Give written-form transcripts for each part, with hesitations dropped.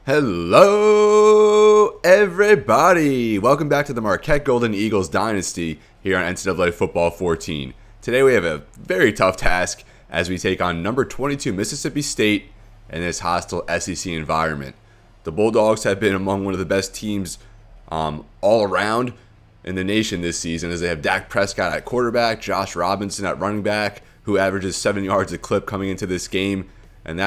Hello, everybody! Welcome back to the Marquette Golden Eagles Dynasty here on NCAA Football 14. Today we have a very tough task as we take on number 22 Mississippi State in this hostile SEC environment. The Bulldogs have been among one of the best teams all around in the nation this season, as they have Dak Prescott at quarterback, Josh Robinson at running back, who averages 7 yards a clip coming into this game, and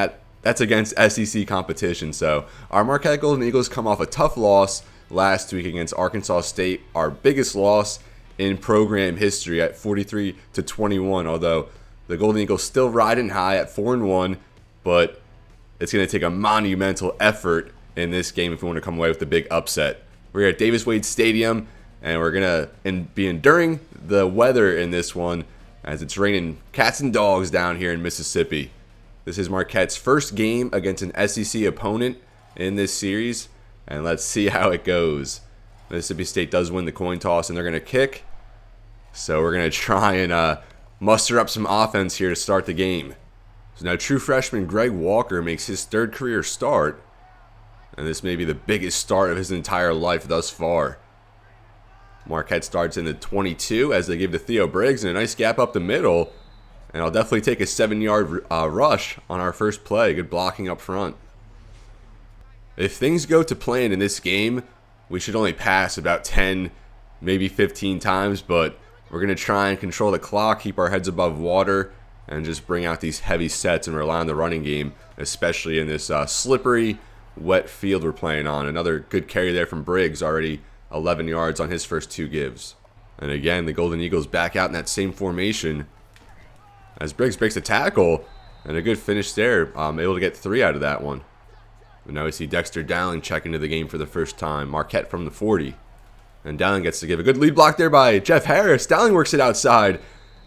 that's against SEC competition. So our Marquette Golden Eagles come off a tough loss last week against Arkansas State, our biggest loss in program history at 43-21. Although the Golden Eagles still riding high at 4-1, but it's going to take a monumental effort in this game if we want to come away with the big upset. We're at Davis-Wade Stadium, and we're going to be enduring the weather in this one as it's raining cats and dogs down here in Mississippi. This is Marquette's first game against an SEC opponent in this series, and let's see how it goes. Mississippi State does win the coin toss, and they're going to kick. So we're going to try and muster up some offense here to start the game. So now true freshman Greg Walker makes his third career start, and this may be the biggest start of his entire life thus far. Marquette starts in the 22 as they give to Theo Briggs, and a nice gap up the middle. And I'll definitely take a 7-yard rush on our first play. Good blocking up front. If things go to plan in this game, we should only pass about 10, maybe 15 times. But we're going to try and control the clock, keep our heads above water, and just bring out these heavy sets and rely on the running game, especially in this slippery, wet field we're playing on. Another good carry there from Briggs, already 11 yards on his first 2 gives. And again, the Golden Eagles back out in that same formation, as Briggs breaks a tackle, and a good finish there. Able to get 3 out of that one. And now we see Dexter Dowling check into the game for the first time. Marquette from the 40. And Dowling gets to give a good lead block there by Jeff Harris. Dowling works it outside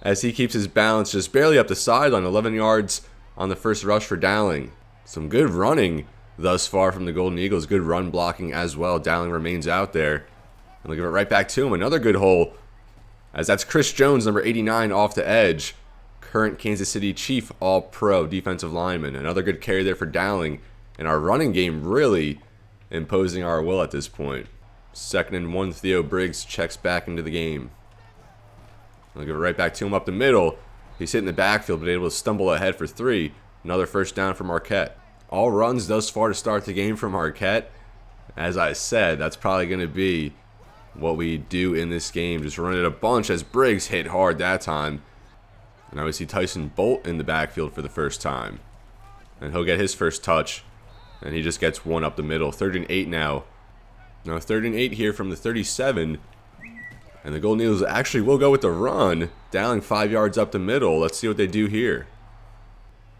as he keeps his balance just barely up the sideline. 11 yards on the first rush for Dowling. Some good running thus far from the Golden Eagles. Good run blocking as well. Dowling remains out there. And they'll give it right back to him. Another good hole, as that's Chris Jones, number 89, off the edge. Current Kansas City Chief All-Pro defensive lineman. Another good carry there for Dowling. And our running game really imposing our will at this point. 2nd and 1, Theo Briggs checks back into the game. I'll give it right back to him up the middle. He's hitting the backfield, but able to stumble ahead for 3. Another first down for Marquette. All runs thus far to start the game from Marquette. As I said, that's probably going to be what we do in this game. Just run it a bunch as Briggs hit hard that time. And now we see Tyson Bolt in the backfield for the first time. And he'll get his first touch. And he just gets 1 up the middle. 3rd and 8 now. Now 3rd and 8 here from the 37. And the Golden Eagles actually will go with the run. Dowling 5 yards up the middle. Let's see what they do here.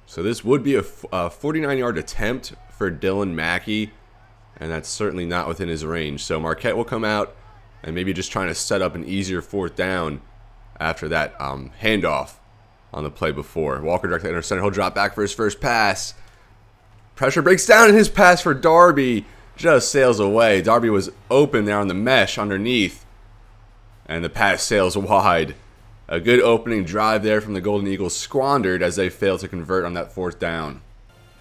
So this would be a 49-yard attempt for Dylan Mackey. And that's certainly not within his range. So Marquette will come out and maybe just trying to set up an easier 4th down after that handoff on the play before. Walker directly under center. He'll drop back for his first pass. Pressure breaks down, and his pass for Darby just sails away. Darby was open there on the mesh underneath, and the pass sails wide. A good opening drive there from the Golden Eagles, squandered as they fail to convert on that 4th down.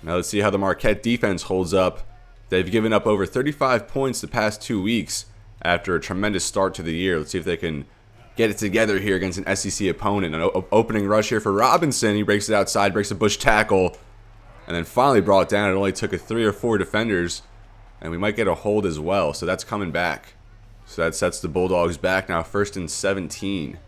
Now let's see how the Marquette defense holds up. They've given up over 35 points the past 2 weeks after a tremendous start to the year. Let's see if they can get it together here against an SEC opponent. An opening rush here for Robinson. He breaks it outside, breaks a bush tackle, and then finally brought down. It only took 3 or 4 defenders, and we might get a hold as well. So that's coming back. So that sets the Bulldogs back now, 1st and 17.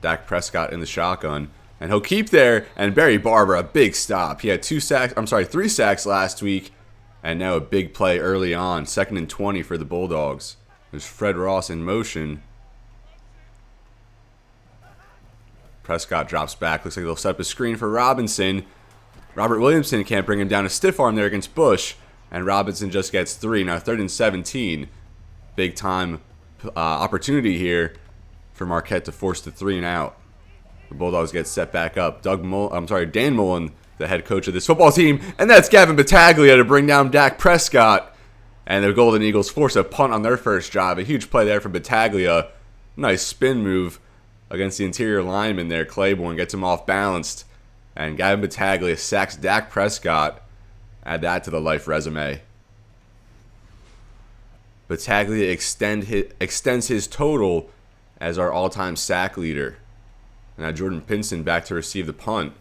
Dak Prescott in the shotgun, and he'll keep there. And Barry Barber, a big stop. He had 3 sacks last week, and now a big play early on. 2nd and 20 for the Bulldogs. There's Fred Ross in motion. Prescott drops back. Looks like they'll set up a screen for Robinson. Robert Williamson can't bring him down. A stiff arm there against Bush. And Robinson just gets 3. Now 3rd and 17. Big time opportunity here for Marquette to force the 3 and out. The Bulldogs get set back up. Dan Mullen, the head coach of this football team. And that's Gavin Battaglia to bring down Dak Prescott. And the Golden Eagles force a punt on their first drive. A huge play there from Battaglia. Nice spin move against the interior lineman there. Claiborne gets him off balanced. And Gavin Battaglia sacks Dak Prescott. Add that to the life resume. Battaglia extends his total as our all-time sack leader. Now Jordan Pinson back to receive the punt.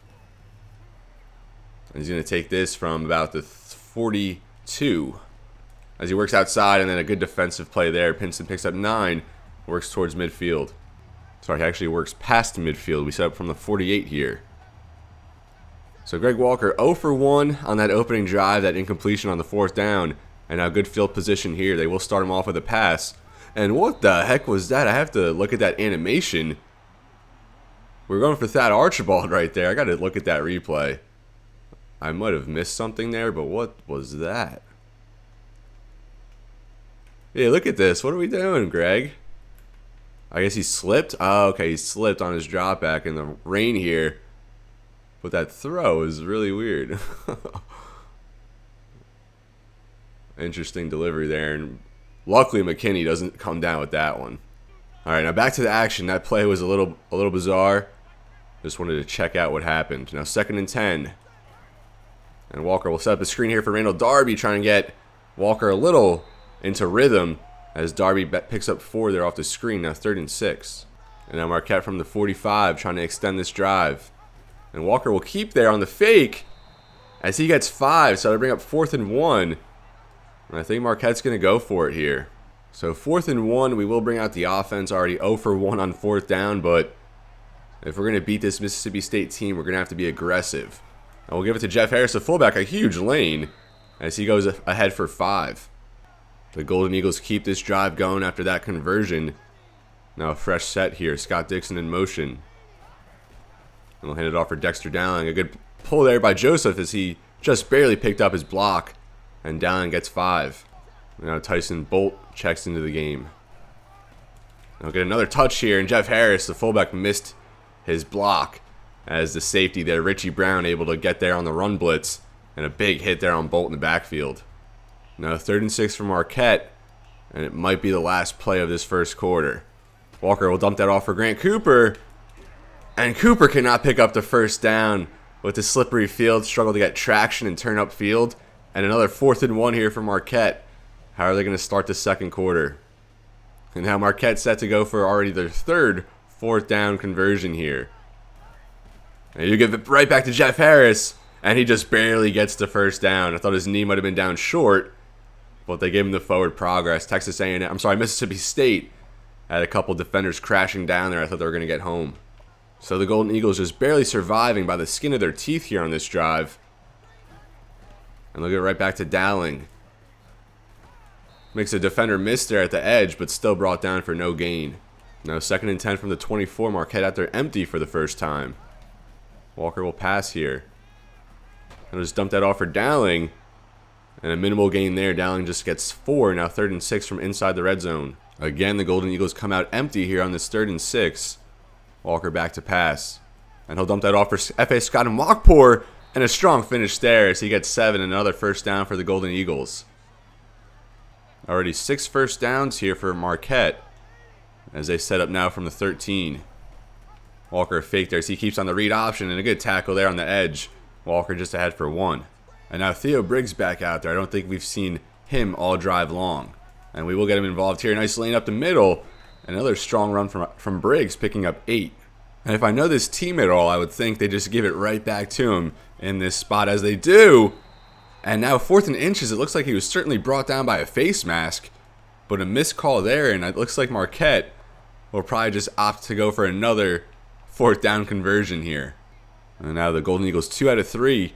And he's going to take this from about the 42 as he works outside, and then a good defensive play there. Pinson picks up 9, works towards midfield. Sorry, he actually works past midfield. We set up from the 48 here. So Greg Walker 0 for 1 on that opening drive, that incompletion on the 4th down. And now good field position here. They will start him off with a pass. And what the heck was that? I have to look at that animation. We're going for Thad Archibald right there. I got to look at that replay. I might have missed something there, but what was that? Yeah, look at this. What are we doing, Greg? I guess he slipped. Oh, okay, he slipped on his drop back in the rain here. But that throw is really weird. Interesting delivery there. And luckily, McKinney doesn't come down with that one. All right, now back to the action. That play was a little bizarre. Just wanted to check out what happened. Now 2nd and 10. And Walker will set up a screen here for Randall Darby, trying to get Walker a little into rhythm as Darby picks up 4 there off the screen. Now 3rd and 6. And now Marquette from the 45 trying to extend this drive. And Walker will keep there on the fake as he gets 5. So they bring up 4th and 1. And I think Marquette's going to go for it here. So 4th and 1, we will bring out the offense. Already 0 for 1 on 4th down. But if we're going to beat this Mississippi State team, we're going to have to be aggressive. And we'll give it to Jeff Harris, the fullback, a huge lane as he goes ahead for 5. The Golden Eagles keep this drive going after that conversion. Now a fresh set here. Scott Dixon in motion. And we'll hand it off for Dexter Dowling. A good pull there by Joseph as he just barely picked up his block. And Dowling gets 5. Now Tyson Bolt checks into the game. We'll get another touch here. And Jeff Harris, the fullback, missed his block as the safety there, Richie Brown, able to get there on the run blitz. And a big hit there on Bolt in the backfield. Now 3rd and 6 for Marquette, and it might be the last play of this first quarter. Walker will dump that off for Grant Cooper, and Cooper cannot pick up the first down with the slippery field, struggle to get traction and turn up field. And another 4th and 1 here for Marquette. How are they going to start the second quarter? And now Marquette set to go for already their 3rd 4th down conversion here. And you give it right back to Jeff Harris, and he just barely gets the first down. I thought his knee might have been down short, but they gave him the forward progress. Mississippi State had a couple defenders crashing down there. I thought they were going to get home. So the Golden Eagles just barely surviving by the skin of their teeth here on this drive. And they'll get right back to Dowling. Makes a defender miss there at the edge, but still brought down for no gain. Now 2nd and 10 from the 24. Marquette out there empty for the first time. Walker will pass here. And just dump that off for Dowling. And a minimal gain there. Dowling just gets 4. Now 3rd and 6 from inside the red zone. Again, the Golden Eagles come out empty here on this 3rd and 6. Walker back to pass. And he'll dump that off for F.A. Scott and Walkpour. And a strong finish there as he gets 7. Another first down for the Golden Eagles. Already 6 first downs here for Marquette as they set up now from the 13. Walker faked there as he keeps on the read option. And a good tackle there on the edge. Walker just ahead for 1. And now Theo Briggs back out there. I don't think we've seen him all drive long. And we will get him involved here. Nice lane up the middle. Another strong run from Briggs, picking up 8. And if I know this team at all, I would think they just give it right back to him in this spot, as they do. And now 4th and inches. It looks like he was certainly brought down by a face mask. But a missed call there. And it looks like Marquette will probably just opt to go for another 4th down conversion here. And now the Golden Eagles 2 out of 3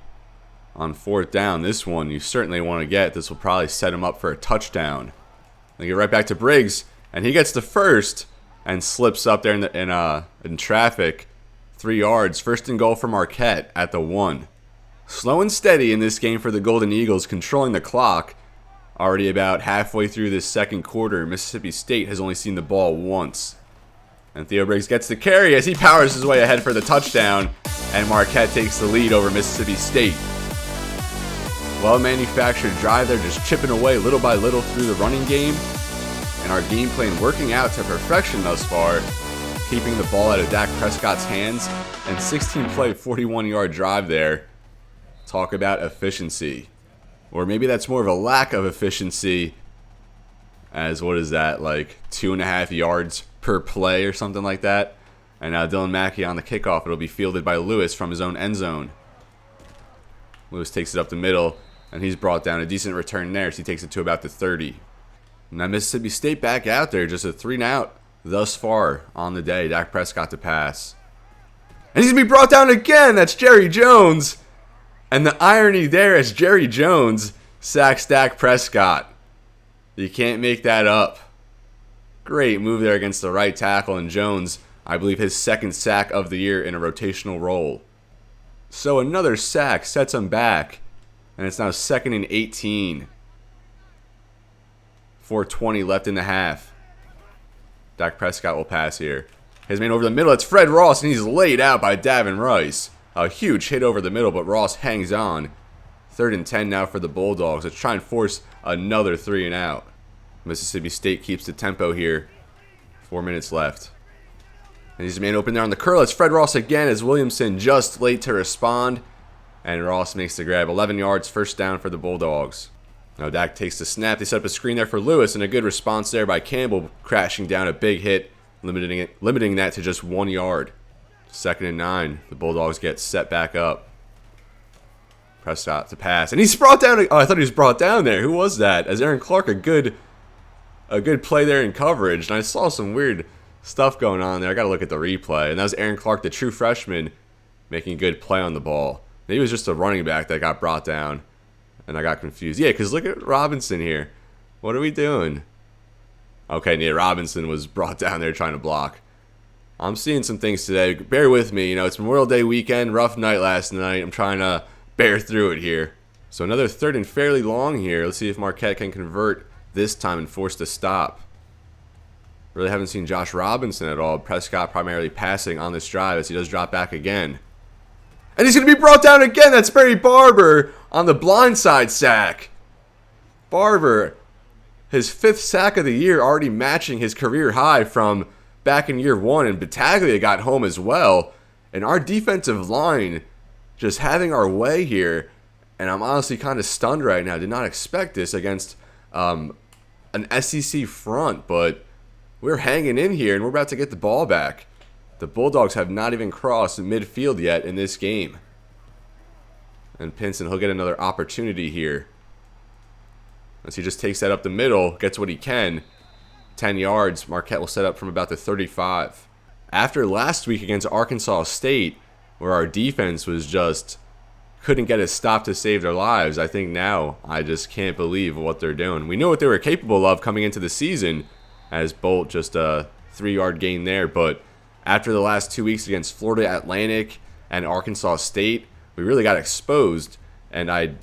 on 4th down. This one you certainly want to get. This will probably set him up for a touchdown. They get right back to Briggs, and he gets the first and slips up there in traffic. 3 yards. 1st and goal for Marquette at the 1. Slow and steady in this game for the Golden Eagles, controlling the clock. Already about halfway through this second quarter, Mississippi State has only seen the ball once. And Theo Briggs gets the carry as he powers his way ahead for the touchdown. And Marquette takes the lead over Mississippi State. Well-manufactured drive there, just chipping away little by little through the running game. And our game plan working out to perfection thus far. Keeping the ball out of Dak Prescott's hands. And 16-play, 41-yard drive there. Talk about efficiency. Or maybe that's more of a lack of efficiency as, what is that, like 2.5 yards per play or something like that. And now Dylan Mackey on the kickoff. It'll be fielded by Lewis from his own end zone. Lewis takes it up the middle, and he's brought down. A decent return there, so he takes it to about the 30. Now Mississippi State back out there, just a 3-and-out thus far on the day. Dak Prescott to pass. And he's going to be brought down again. That's Jerry Jones. And the irony there is Jerry Jones sacks Dak Prescott. You can't make that up. Great move there against the right tackle, and Jones, I believe, his second sack of the year in a rotational role. So another sack sets him back, and it's now 2nd and 18. 4:20 left in the half. Dak Prescott will pass here. His man over the middle, it's Fred Ross, and he's laid out by Davin Rice. A huge hit over the middle, but Ross hangs on. 3rd and 10 now for the Bulldogs. Let's try and force another 3-and-out. Mississippi State keeps the tempo here. 4 minutes left. And he's a man open there on the curl. It's Fred Ross again as Williamson just late to respond. And Ross makes the grab. 11 yards, 1st down for the Bulldogs. Now Dak takes the snap. They set up a screen there for Lewis, and a good response there by Campbell, crashing down a big hit, limiting that to just 1 yard. 2nd and 9. The Bulldogs get set back up. Prescott to pass, and he's brought down. Oh, I thought he was brought down there. Who was that? As Aaron Clark, a good play there in coverage, and I saw some weird stuff going on there. I got to look at the replay, and that was Aaron Clark, the true freshman, making a good play on the ball. Maybe it was just a running back that got brought down, and I got confused. Yeah, because look at Robinson here. What are we doing? Okay, yeah, Robinson was brought down there trying to block. I'm seeing some things today. Bear with me. You know, it's Memorial Day weekend. Rough night last night. I'm trying to bear through it here. So another 3rd and fairly long here. Let's see if Marquette can convert this time and force the stop. Really haven't seen Josh Robinson at all. Prescott primarily passing on this drive as he does drop back again. And he's going to be brought down again. That's Barry Barber on the blindside sack. Barber, his 5th sack of the year, already matching his career high from back in year 1. And Battaglia got home as well. And our defensive line just having our way here. And I'm honestly kind of stunned right now. Did not expect this against an SEC front. But we're hanging in here, and we're about to get the ball back. The Bulldogs have not even crossed midfield yet in this game. And Pinson, he'll get another opportunity here. As he just takes that up the middle, gets what he can. 10 yards. Marquette will set up from about the 35. After last week against Arkansas State, where our defense was just couldn't get a stop to save their lives, I think now I just can't believe what they're doing. We know what they were capable of coming into the season, as Bolt just a 3-yard gain there. But after the last 2 weeks against Florida Atlantic and Arkansas State, we really got exposed, and I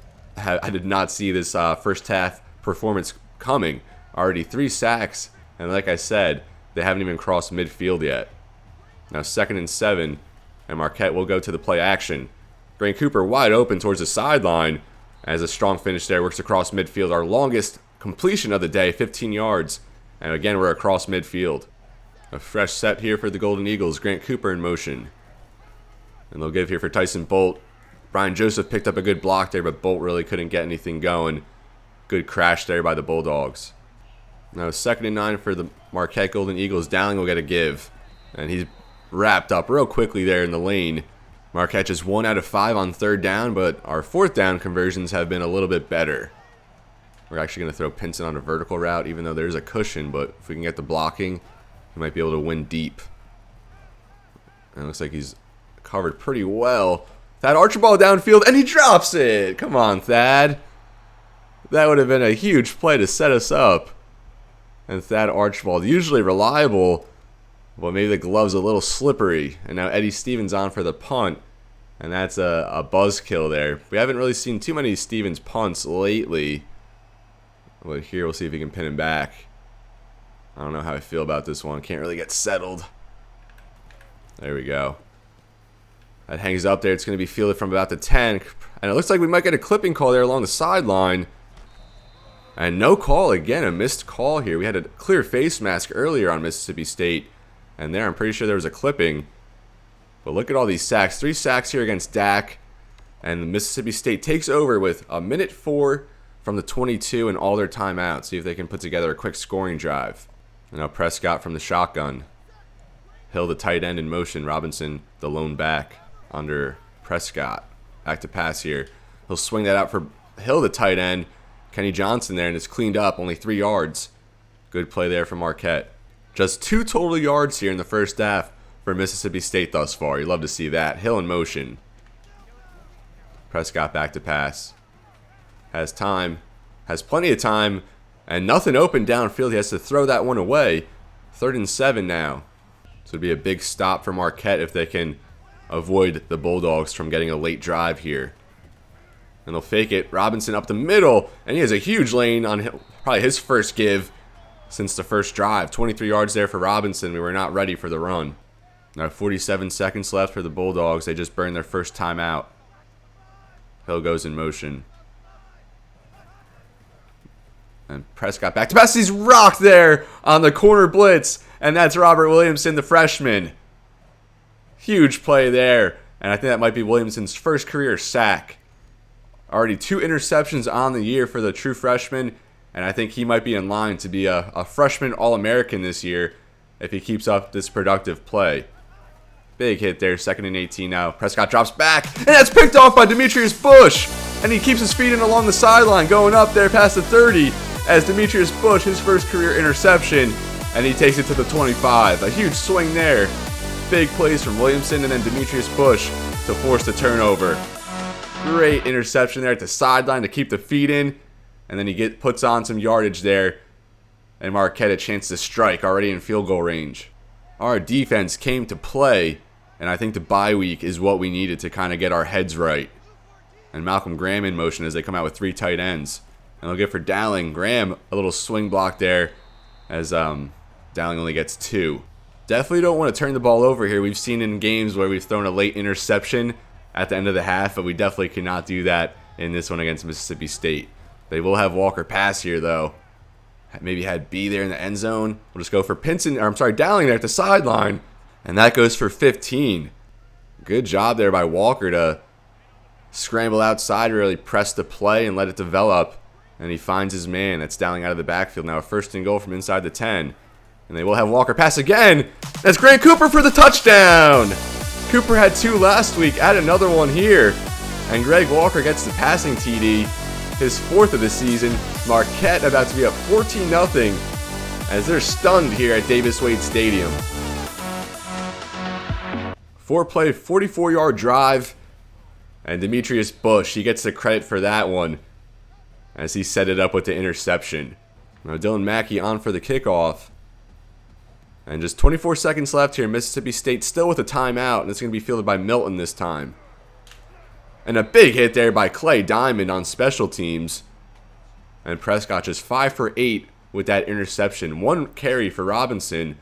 did not see this first half performance coming. Already 3 sacks, and like I said, they haven't even crossed midfield yet. Now 2nd and 7, and Marquette will go to the play action. Grant Cooper wide open towards the sideline as a strong finish there works across midfield. Our longest completion of the day, 15 yards. And again, we're across midfield. A fresh set here for the Golden Eagles. Grant Cooper in motion. And they'll give here for Tyson Bolt. Brian Joseph picked up a good block there, but Bolt really couldn't get anything going. Good crash there by the Bulldogs. Now 2nd and 9 for the Marquette Golden Eagles. Dowling will get a give. And he's wrapped up real quickly there in the lane. Marquette just 1 out of 5 on 3rd down, but our 4th down conversions have been a little bit better. We're actually going to throw Pinson on a vertical route, even though there's a cushion, but if we can get the blocking, we might be able to win deep. And it looks like he's covered pretty well. Thad Archibald downfield, and he drops it! Come on, Thad. That would have been a huge play to set us up. And Thad Archibald, usually reliable, but maybe the glove's a little slippery. And now Eddie Stevens on for the punt. And that's a buzzkill there. We haven't really seen too many Stevens punts lately. But here we'll see if he can pin him back. I don't know how I feel about this one. Can't really get settled. There we go. That hangs up there. It's going to be fielded from about the 10. And it looks like we might get a clipping call there along the sideline. And no call again. A missed call here. We had a clear face mask earlier on Mississippi State. And there I'm pretty sure there was a clipping. But look at all these sacks. 3 sacks here against Dak. And Mississippi State takes over with 1:04 from the 22 and all their timeouts. See if they can put together a quick scoring drive. And now Prescott from the shotgun. Hill, the tight end in motion. Robinson, the lone back under Prescott. Back to pass here. He'll swing that out for Hill, the tight end. Kenny Johnson there, and it's cleaned up. Only 3 yards. Good play there from Marquette. Just 2 total yards here in the first half for Mississippi State thus far. You love to see that. Hill in motion. Prescott back to pass. Has time. Has plenty of time. And nothing open downfield. He has to throw that one away. 3rd and 7 now. So it'd be a big stop for Marquette if they can avoid the Bulldogs from getting a late drive here. And they'll fake it. Robinson up the middle. And he has a huge lane on probably his first give since the first drive. 23 yards there for Robinson. We were not ready for the run. Now 47 seconds left for the Bulldogs. They just burned their first timeout. Hill goes in motion. And Prescott back to pass. He's rocked there on the corner blitz. And that's Robert Williamson, the freshman. Huge play there. And I think that might be Williamson's first career sack. Already 2 interceptions on the year for the true freshman. And I think he might be in line to be a freshman All-American this year if he keeps up this productive play. Big hit there, 2nd and 18 now. Prescott drops back, and that's picked off by Demetrius Bush. And he keeps his feet in along the sideline, going up there past the 30 as Demetrius Bush, his first career interception, and he takes it to the 25. A huge swing there. Big plays from Williamson and then Demetrius Bush to force the turnover. Great interception there at the sideline to keep the feet in. And then he puts on some yardage there. And Marquette a chance to strike already in field goal range. Our defense came to play. And I think the bye week is what we needed to kind of get our heads right. And Malcolm Graham in motion as they come out with 3 tight ends. And they'll get for Dowling. Graham, a little swing block there as Dowling only gets 2. Definitely don't want to turn the ball over here. We've seen in games where we've thrown a late interception at the end of the half, but we definitely cannot do that in this one against Mississippi State. They will have Walker pass here, though. Maybe had B there in the end zone. We'll just go for Dowling there at the sideline. And that goes for 15. Good job there by Walker to scramble outside, really press the play and let it develop. And he finds his man. That's Dowling out of the backfield. Now a 1st and goal from inside the 10. And they will have Walker pass again. That's Grant Cooper for the touchdown. Cooper had 2 last week. Add another one here. And Greg Walker gets the passing TD. His 4th of the season. Marquette about to be up 14-0 as they're stunned here at Davis Wade Stadium. 4-play, 44-yard drive. And Demetrius Bush, he gets the credit for that one as he set it up with the interception. Now Dylan Mackey on for the kickoff. And just 24 seconds left here. Mississippi State still with a timeout, and it's going to be fielded by Milton this time. And a big hit there by Clay Diamond on special teams. And Prescott just 5 for 8 with that interception. 1 carry for Robinson.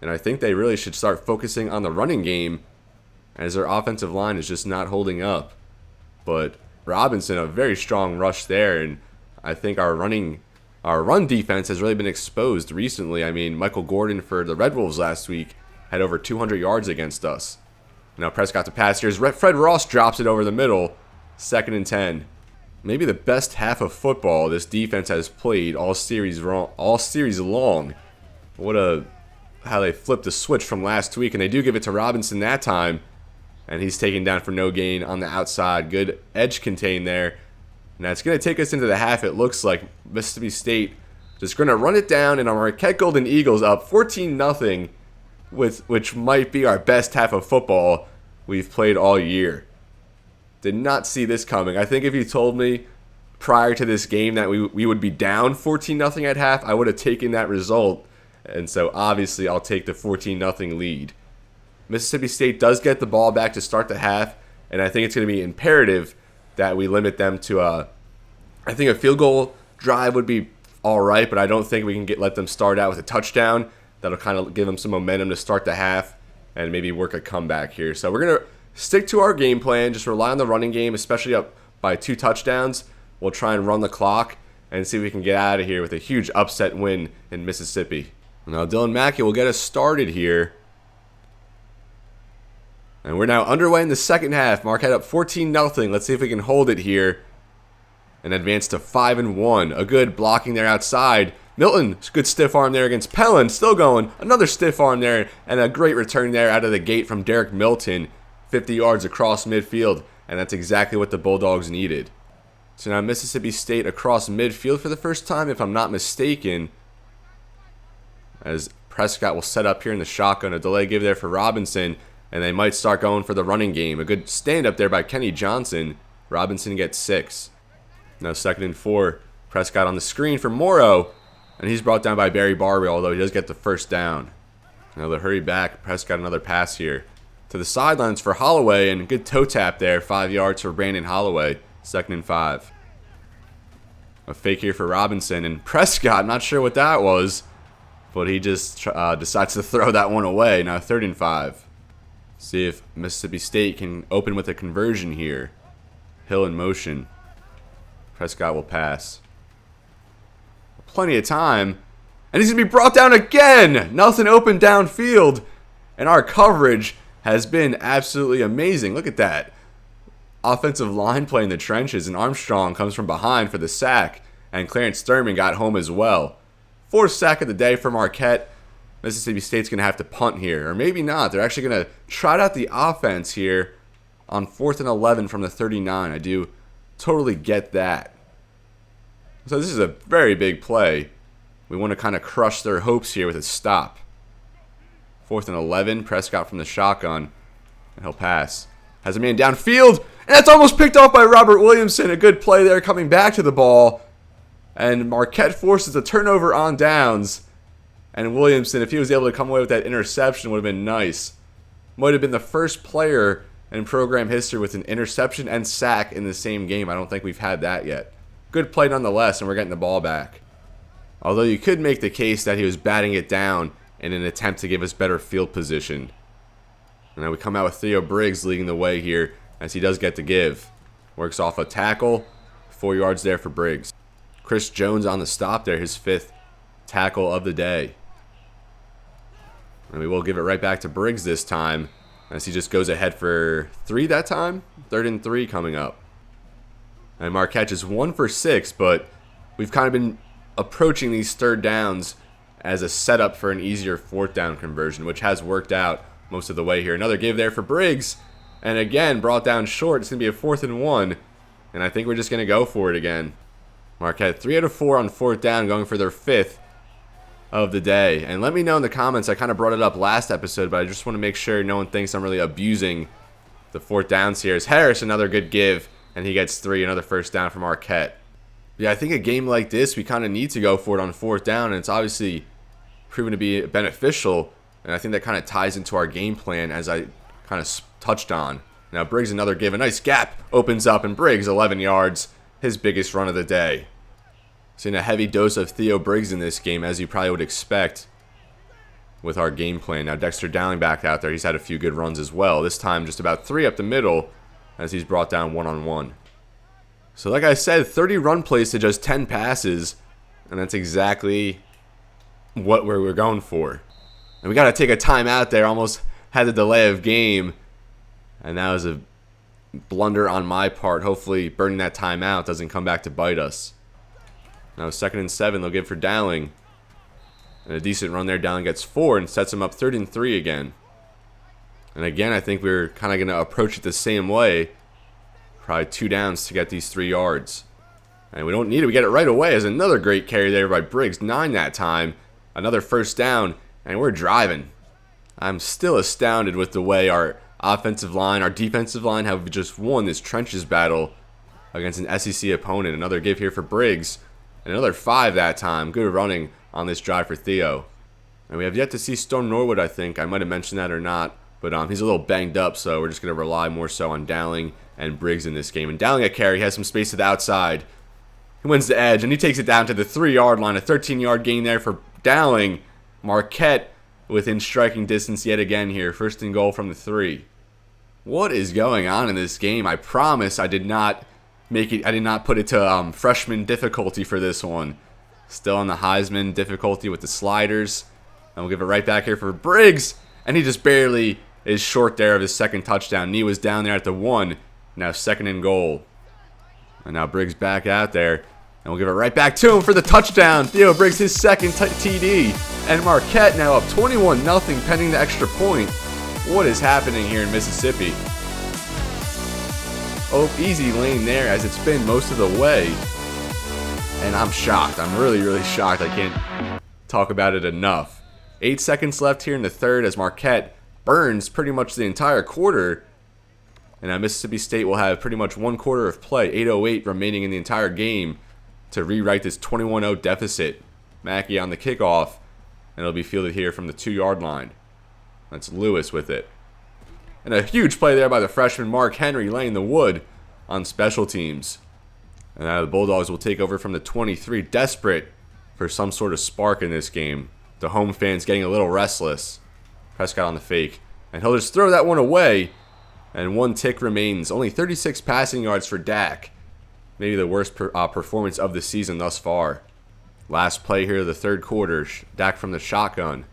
And I think they really should start focusing on the running game as their offensive line is just not holding up. But Robinson, a very strong rush there. And I think our run defense has really been exposed recently. I mean, Michael Gordon for the Red Wolves last week had over 200 yards against us. Now Prescott to pass here. Fred Ross drops it over the middle. 2nd and 10. Maybe the best half of football this defense has played all series long. How they flipped the switch from last week. And they do give it to Robinson that time. And he's taken down for no gain on the outside. Good edge contain there. Now it's going to take us into the half. It looks like Mississippi State just going to run it down, and our Marquette Golden Eagles up 14-0, which might be our best half of football we've played all year. Did not see this coming. I think if you told me prior to this game that we would be down 14-0 at half, I would have taken that result. And so obviously I'll take the 14-0 lead. Mississippi State does get the ball back to start the half, and I think it's going to be imperative that we limit them to I think a field goal drive would be all right, but I don't think we can let them start out with a touchdown. That'll kind of give them some momentum to start the half and maybe work a comeback here. So we're going to stick to our game plan, just rely on the running game, especially up by 2 touchdowns. We'll try and run the clock and see if we can get out of here with a huge upset win in Mississippi. Now Dylan Mackey will get us started here. And we're now underway in the second half. Marquette up 14-0. Let's see if we can hold it here. and advance to 5-1. A good blocking there outside. Milton, good stiff arm there against Pellin, still going. Another stiff arm there, and a great return there out of the gate from Derek Milton. 50 yards across midfield, and that's exactly what the Bulldogs needed. So now Mississippi State across midfield for the first time, if I'm not mistaken, as Prescott will set up here in the shotgun. A delay give there for Robinson, and they might start going for the running game. A good stand-up there by Kenny Johnson. Robinson gets 6. Now 2nd and 4. Prescott on the screen for Morrow, and he's brought down by Barry Barber, although he does get the first down. Now they'll hurry back. Prescott another pass here to the sidelines for Holloway, and good toe tap there. 5 yards for Brandon Holloway. 2nd and 5. A fake here for Robinson, and Prescott, not sure what that was, but he just decides to throw that one away. Now 3rd and 5. See if Mississippi State can open with a conversion here. Hill in motion. Prescott will pass. Plenty of time. And he's going to be brought down again. Nothing open downfield. And our coverage has been absolutely amazing. Look at that. Offensive line play in the trenches. And Armstrong comes from behind for the sack. And Clarence Thurman got home as well. 4th sack of the day for Marquette. Mississippi State's going to have to punt here. Or maybe not. They're actually going to trot out the offense here on 4th and 11 from the 39. I do totally get that. So this is a very big play. We want to kind of crush their hopes here with a stop. 4th and 11. Prescott from the shotgun. And he'll pass. Has a man downfield. And that's almost picked off by Robert Williamson. A good play there coming back to the ball. And Marquette forces a turnover on downs. And Williamson, if he was able to come away with that interception, would have been nice. Might have been the first player in program history with an interception and sack in the same game. I don't think we've had that yet. Good play nonetheless, and we're getting the ball back. Although you could make the case that he was batting it down in an attempt to give us better field position. And now we come out with Theo Briggs leading the way here as he does get the give. Works off a tackle. 4 yards there for Briggs. Chris Jones on the stop there, his 5th tackle of the day. And we will give it right back to Briggs this time as he just goes ahead for 3 that time. 3rd and 3 coming up. And Marquette is 1 for 6, but we've kind of been approaching these 3rd downs as a setup for an easier 4th down conversion, which has worked out most of the way here. Another give there for Briggs, and again brought down short. It's going to be a 4th and 1, and I think we're just going to go for it again. Marquette 3 out of 4 on 4th down, going for their 5th of the day. And let me know in the comments, I kind of brought it up last episode, but I just want to make sure no one thinks I'm really abusing the 4th downs here. As Harris, another good give, and he gets 3, another 1st down from Marquette. Yeah, I think a game like this, we kind of need to go for it on 4th down, and it's obviously proven to be beneficial, and I think that kind of ties into our game plan as I kind of touched on. Now Briggs another give, a nice gap opens up, and Briggs 11 yards, his biggest run of the day. Seeing a heavy dose of Theo Briggs in this game, as you probably would expect with our game plan. Now Dexter Dowling back out there, he's had a few good runs as well. This time just about 3 up the middle as he's brought down one-on-one. So like I said, 30 run plays to just 10 passes, and that's exactly what we're going for. And we got to take a timeout there, almost had the delay of game, and that was a blunder on my part. Hopefully burning that timeout doesn't come back to bite us. Now 2nd and 7, they'll give for Dowling. And a decent run there, Dowling gets 4 and sets him up 3rd and 3 again. And again, I think we're kind of going to approach it the same way. Probably 2 downs to get these 3 yards. And we don't need it. We get it right away as another great carry there by Briggs. 9 that time. Another 1st down. And we're driving. I'm still astounded with the way our offensive line, our defensive line have just won this trenches battle against an SEC opponent. Another give here for Briggs. And another 5 that time. Good running on this drive for Theo. And we have yet to see Storm Norwood, I think. I might have mentioned that or not. But he's a little banged up, so we're just going to rely more so on Dowling and Briggs in this game. And Dowling at carry has some space to the outside. He wins the edge, and he takes it down to the 3-yard line. A 13-yard gain there for Dowling. Marquette within striking distance yet again here. 1st and goal from the 3. What is going on in this game? I promise I did not make it. I did not put it to freshman difficulty for this one. Still on the Heisman difficulty with the sliders. And we'll give it right back here for Briggs. And he just barely is short there of his 2nd touchdown. Knee was down there at the 1. Now 2nd and goal. And now Briggs back out there. And we'll give it right back to him for the touchdown. Theo Briggs his second TD. And Marquette now up 21-0 pending the extra point. What is happening here in Mississippi? Oh, easy lane there as it's been most of the way. And I'm shocked. I'm really, really shocked. I can't talk about it enough. 8 seconds left here in the third as Marquette burns pretty much the entire quarter. And now Mississippi State will have pretty much 1 quarter of play, 8:08 remaining in the entire game to rewrite this 21-0 deficit. Mackey on the kickoff, and it'll be fielded here from the 2-yard line. That's Lewis with it. And a huge play there by the freshman Mark Henry laying the wood on special teams. And now the Bulldogs will take over from the 23, desperate for some sort of spark in this game. The home fans getting a little restless. Prescott on the fake. And he'll just throw that one away. And 1 tick remains. Only 36 passing yards for Dak. Maybe the worst performance of the season thus far. Last play here of the third quarter. Dak from the shotgun.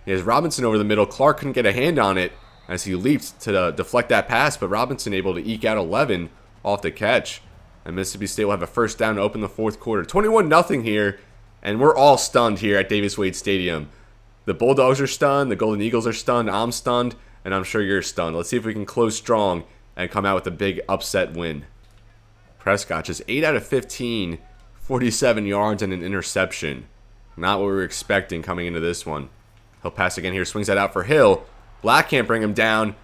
He has Robinson over the middle. Clark couldn't get a hand on it as he leaped to deflect that pass, but Robinson able to eke out 11 off the catch. And Mississippi State will have a first down to open the fourth quarter. 21-0 here, and we're all stunned here at Davis-Wade Stadium. The Bulldogs are stunned, the Golden Eagles are stunned, I'm stunned, and I'm sure you're stunned. Let's see if we can close strong and come out with a big upset win. Prescott just 8 out of 15, 47 yards and an interception. Not what we were expecting coming into this one. He'll pass again here, swings that out for Hill. Black can't bring him down.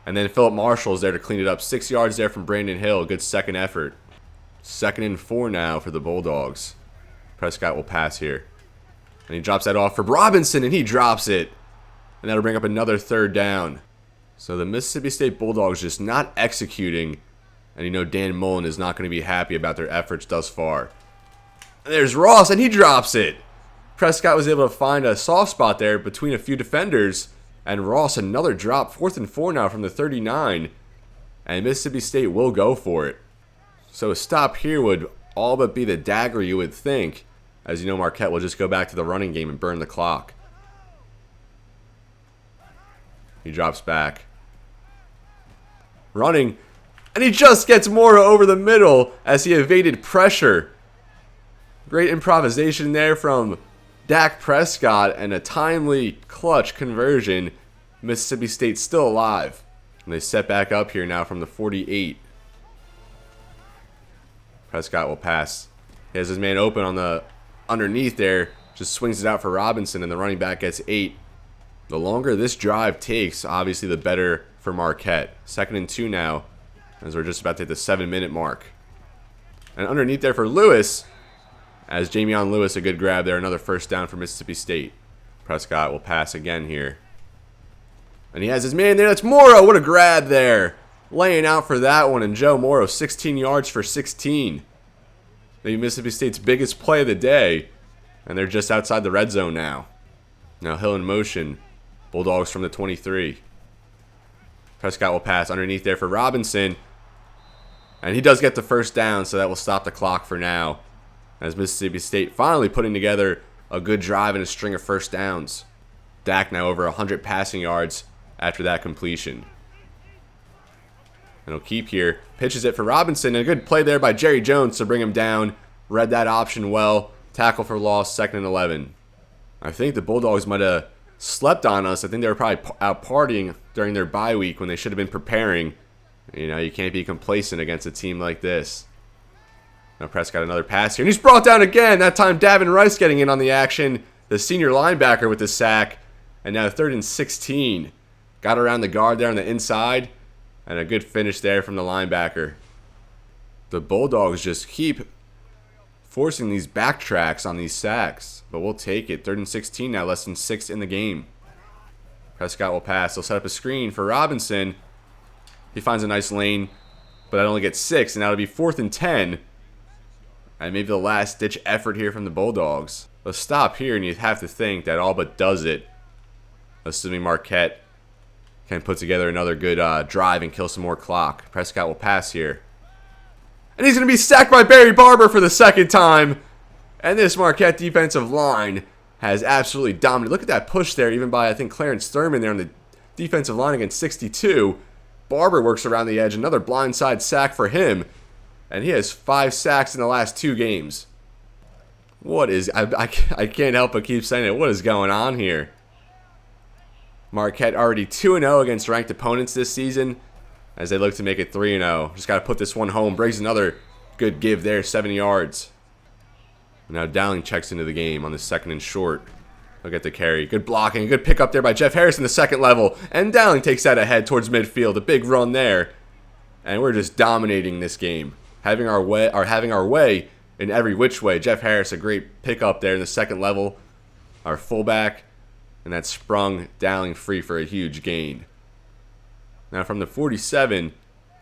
And then Philip Marshall's there to clean it up. 6 yards there from Brandon Hill. Good second effort. 2nd and 4 now for the Bulldogs. Prescott will pass here. And he drops that off for Robinson, and he drops it. And that'll bring up another 3rd down. So the Mississippi State Bulldogs just not executing. And you know Dan Mullen is not going to be happy about their efforts thus far. And there's Ross, and he drops it. Prescott was able to find a soft spot there between a few defenders. And Ross, another drop. 4th and 4 now from the 39. And Mississippi State will go for it. So a stop here would all but be the dagger, you would think. As you know, Marquette will just go back to the running game and burn the clock. He drops back. Running. And he just gets Mora over the middle as he evaded pressure. Great improvisation there from Dak Prescott and a timely clutch conversion. Mississippi State still alive. And they set back up here now from the 48. Prescott will pass. He has his man open on the underneath there. Just swings it out for Robinson and the running back gets 8. The longer this drive takes, obviously the better for Marquette. 2nd and 2 now as we're just about to hit the 7-minute mark. And underneath there for Lewis. As Jamion Lewis, a good grab there. Another first down for Mississippi State. Prescott will pass again here. And he has his man there. That's Morrow. What a grab there. Laying out for that one. And Joe Morrow, 16 yards for 16. Maybe Mississippi State's biggest play of the day. And they're just outside the red zone now. Now Hill in motion. Bulldogs from the 23. Prescott will pass underneath there for Robinson. And he does get the first down, so that will stop the clock for now. As Mississippi State finally putting together a good drive and a string of first downs. Dak now over 100 passing yards after that completion. And he'll keep here. Pitches it for Robinson. And a good play there by Jerry Jones to bring him down. Read that option well. Tackle for loss, 2nd and 11. I think the Bulldogs might have slept on us. I think they were probably out partying during their bye week when they should have been preparing. You know, you can't be complacent against a team like this. Now Prescott another pass here. And he's brought down again. That time Davin Rice getting in on the action. The senior linebacker with the sack. And now 3rd and 16. Got around the guard there on the inside. And a good finish there from the linebacker. The Bulldogs just keep forcing these backtracks on these sacks. But we'll take it. 3rd and 16 now. Less than 6 in the game. Prescott will pass. He'll set up a screen for Robinson. He finds a nice lane. But that only gets 6. And now it'll be 4th and 10. And maybe the last-ditch effort here from the Bulldogs. Let's stop here, and you'd have to think that all but does it. Assuming Marquette can put together another good drive and kill some more clock. Prescott will pass here. And he's going to be sacked by Barry Barber for the 2nd time. And this Marquette defensive line has absolutely dominated. Look at that push there, even by, I think, Clarence Thurman there on the defensive line against 62. Barber works around the edge. Another blindside sack for him. And he has 5 sacks in the last 2 games. What is... I can't help but keep saying it. What is going on here? Marquette already 2-0 against ranked opponents this season as they look to make it 3-0. Just got to put this one home. Briggs another good give there, 7 yards. Now Dowling checks into the game on the 2nd and short. He'll get the carry. Good blocking. A good pick up there by Jeff Harris in the 2nd level. And Dowling takes that ahead towards midfield. A big run there. And we're just dominating this game. Having our way in every which way. Jeff Harris, a great pickup there in the 2nd level. Our fullback. And that sprung Dowling free for a huge gain. Now from the 47,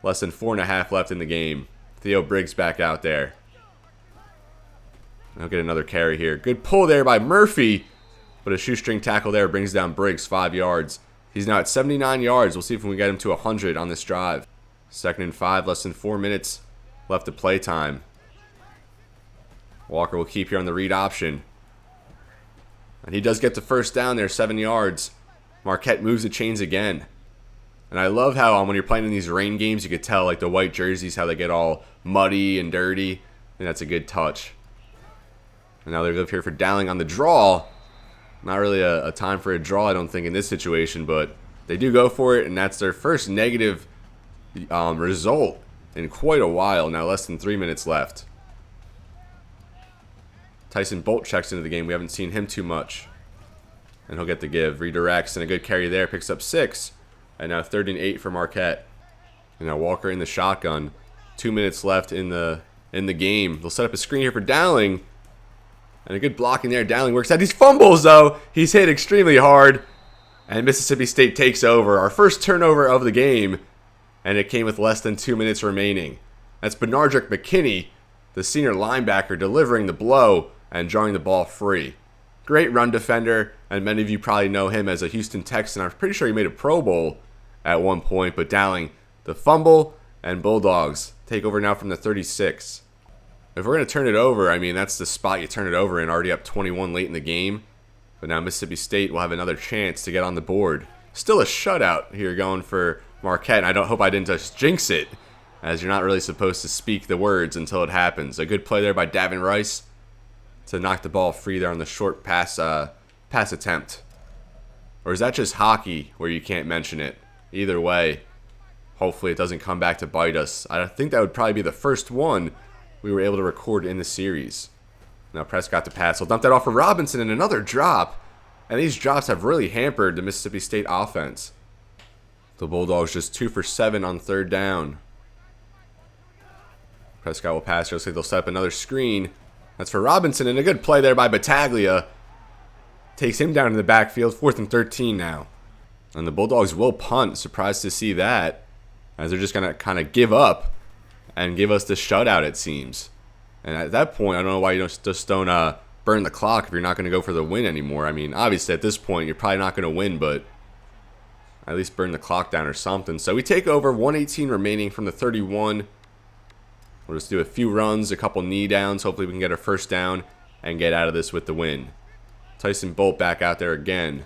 less than 4.5 left in the game. Theo Briggs back out there. I'll get another carry here. Good pull there by Murphy. But a shoestring tackle there brings down Briggs 5 yards. He's now at 79 yards. We'll see if we can get him to 100 on this drive. 2nd and 5, less than 4 minutes left of play time. Walker will keep here on the read option. And he does get the first down there, 7 yards. Marquette moves the chains again. And I love how when you're playing in these rain games, you could tell like the white jerseys, how they get all muddy and dirty. And that's a good touch. And now they live here for Dowling on the draw. Not really a time for a draw, I don't think, in this situation. But they do go for it, and that's their first negative result in quite a while. Now less than 3 minutes left. Tyson Bolt checks into the game. We haven't seen him too much. And he'll get the give. Redirects, and a good carry there. Picks up 6. And now 3rd and 8 for Marquette. And now Walker in the shotgun. 2 minutes left in the game. They'll set up a screen here for Dowling. And a good blocking there. Dowling works out. These fumbles, though. He's hit extremely hard. And Mississippi State takes over. Our first turnover of the game. And it came with less than 2 minutes remaining. That's Benardrick McKinney, the senior linebacker, delivering the blow and drawing the ball free. Great run defender, and many of you probably know him as a Houston Texan. I'm pretty sure he made a Pro Bowl at one point, but Dowling, the fumble, and Bulldogs take over now from the 36. If we're going to turn it over, I mean, that's the spot you turn it over in, already up 21 late in the game. But now Mississippi State will have another chance to get on the board. Still a shutout here going for Marquette, and hope I didn't just jinx it, as you're not really supposed to speak the words until it happens. A good play there by Davin Rice to knock the ball free there on the short pass attempt. Or is that just hockey where you can't mention it? Either way, hopefully it doesn't come back to bite us. I think that would probably be the first one we were able to record in the series. Now Prescott to pass. He'll dump that off for Robinson, and another drop. And these drops have really hampered the Mississippi State offense. The Bulldogs just 2 for 7 on 3rd down. Prescott will pass here. Looks like they'll set up another screen. That's for Robinson, and a good play there by Battaglia. Takes him down in the backfield. 4th and 13 now. And the Bulldogs will punt. Surprised to see that, as they're just going to kind of give up and give us the shutout, it seems. And at that point, I don't know why you just don't burn the clock if you're not going to go for the win anymore. I mean, obviously at this point, you're probably not going to win, but at least burn the clock down or something. So we take over, 1:18 remaining from the 31. We'll just do a few runs, a couple knee downs. Hopefully we can get a first down and get out of this with the win. Tyson Bolt back out there again.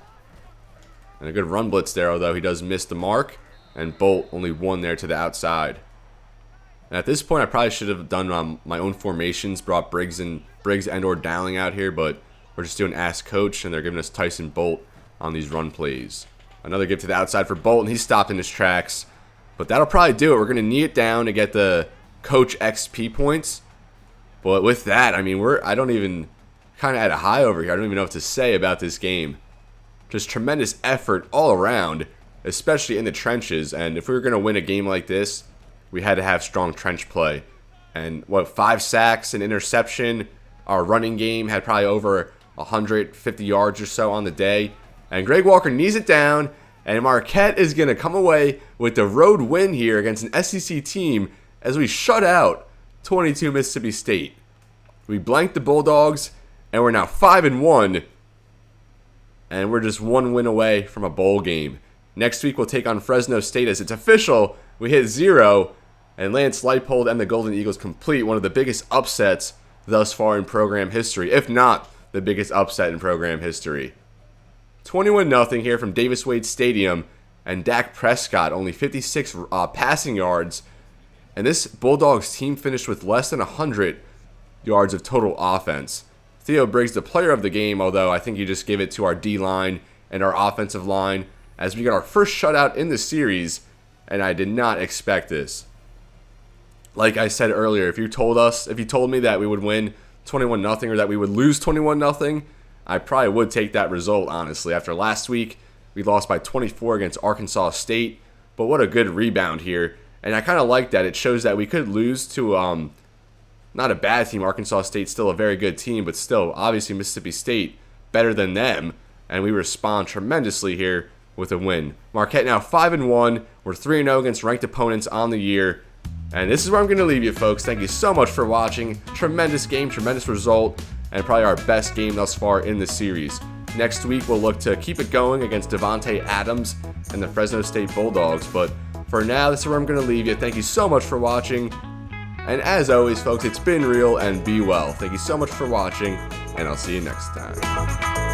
And a good run blitz there, although he does miss the mark. And Bolt only 1 there to the outside. And at this point, I probably should have done my own formations, brought Briggs and or Dowling out here, but we're just doing Ask Coach, and they're giving us Tyson Bolt on these run plays. Another give to the outside for Bolt, and he's stopped in his tracks. But that'll probably do it. We're going to knee it down to get the Coach XP points. But with that, I mean, I don't even kind of at a high over here. I don't even know what to say about this game. Just tremendous effort all around, especially in the trenches. And if we were going to win a game like this, we had to have strong trench play. And 5 sacks, an interception. Our running game had probably over 150 yards or so on the day. And Greg Walker knees it down, and Marquette is going to come away with the road win here against an SEC team as we shut out 22 Mississippi State. We blanked the Bulldogs, and we're now 5-1, and we're just 1 win away from a bowl game. Next week we'll take on Fresno State as it's official. We hit 0, and Lance Leipold and the Golden Eagles complete one of the biggest upsets thus far in program history, if not the biggest upset in program history. 21-0 here from Davis-Wade Stadium, and Dak Prescott only 56 passing yards And this Bulldogs team finished with less than 100 yards of total offense. Theo Briggs, the player of the game, although I think you just give it to our D-line and our offensive line as we got our first shutout in the series, and I did not expect this. Like I said earlier, if you told me that we would win 21-0 or that we would lose 21-0, I probably would take that result, honestly. After last week, we lost by 24 against Arkansas State, but what a good rebound here. And I kind of like that. It shows that we could lose to not a bad team. Arkansas State's still a very good team, but still, obviously Mississippi State better than them, and we respond tremendously here with a win. Marquette now 5-1. We're 3-0 against ranked opponents on the year. And this is where I'm going to leave you, folks. Thank you so much for watching. Tremendous game, tremendous result, and probably our best game thus far in the series. Next week, we'll look to keep it going against Devontae Adams and the Fresno State Bulldogs. But for now, this is where I'm going to leave you. Thank you so much for watching. And as always, folks, it's been real and be well. Thank you so much for watching, and I'll see you next time.